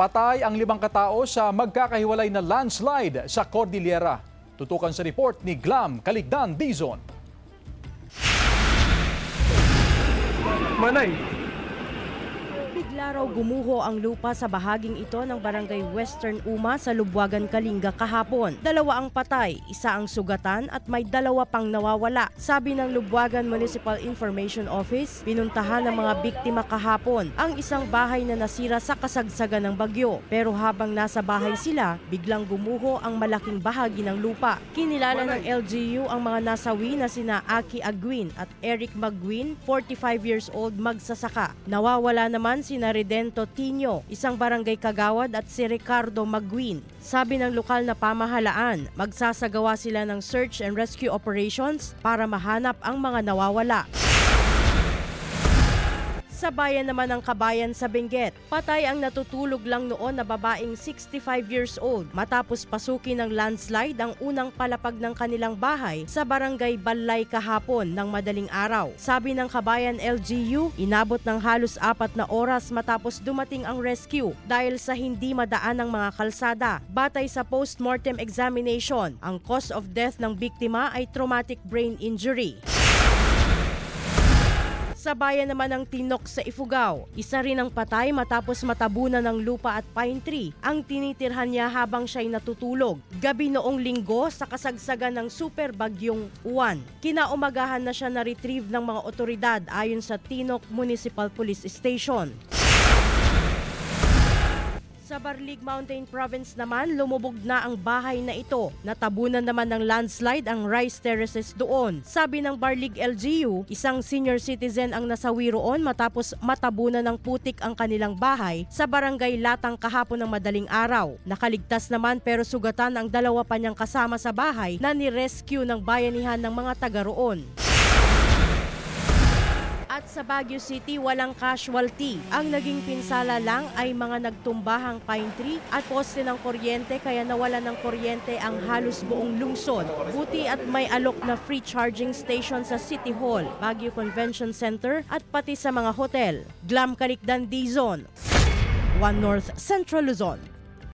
Patay ang 5 katao sa magkakahiwalay na landslide sa Cordillera. Tutukan sa report ni Glam Caligdan Dizon. Bigla raw gumuho ang lupa sa bahaging ito ng barangay Western Uma sa Lubwagan, Kalinga kahapon. 2 ang patay, 1 ang sugatan at may 2 pang nawawala. Sabi ng Lubwagan Municipal Information Office, pinuntahan ng mga biktima kahapon ang isang bahay na nasira sa kasagsagan ng bagyo. Pero habang nasa bahay sila, biglang gumuho ang malaking bahagi ng lupa. Kinilala ng LGU ang mga nasawi na sina Aki Aguin at Eric Maguin, 45 years old, magsasaka. Nawawala naman sina Redento Tino, isang barangay kagawad, at si Ricardo Maguin. Sabi ng lokal na pamahalaan, magsasagawa sila ng search and rescue operations para mahanap ang mga nawawala. Sa bayan naman ng Kabayan sa Benguet, patay ang natutulog lang noon na babaeng 65 years old matapos pasukin ng landslide ang unang palapag ng kanilang bahay sa barangay Balay kahapon ng madaling araw. Sabi ng Kabayan LGU, inabot ng halos 4 na oras matapos dumating ang rescue dahil sa hindi madaan ng mga kalsada. Batay sa post-mortem examination, ang cause of death ng biktima ay traumatic brain injury. Sa bayan naman ng Tinok sa Ifugao, isa rin ang patay matapos matabunan ng lupa at pine tree ang tinitirhan niya habang siya'y natutulog. Gabi noong Linggo sa kasagsagan ng super bagyong Uwan. Kinaumagahan na siya na-retrieve ng mga otoridad ayon sa Tinok Municipal Police Station. Sa Barlig Mountain Province naman, lumubog na ang bahay na ito. Natabunan naman ng landslide ang rice terraces doon. Sabi ng Barlig LGU, isang senior citizen ang nasawi roon matapos matabunan ng putik ang kanilang bahay sa barangay Latang kahapon ng madaling araw. Nakaligtas naman pero sugatan ang 2 pa niyang kasama sa bahay na ni-rescue ng bayanihan ng mga taga roon. At sa Baguio City, walang casualty. Ang naging pinsala lang ay mga nagtumbahang pine tree at poste ng kuryente kaya nawalan ng kuryente ang halos buong lungsod. Buti at may alok na free charging station sa City Hall, Baguio Convention Center at pati sa mga hotel. Glam Caligdan Dizon, One North Central Luzon.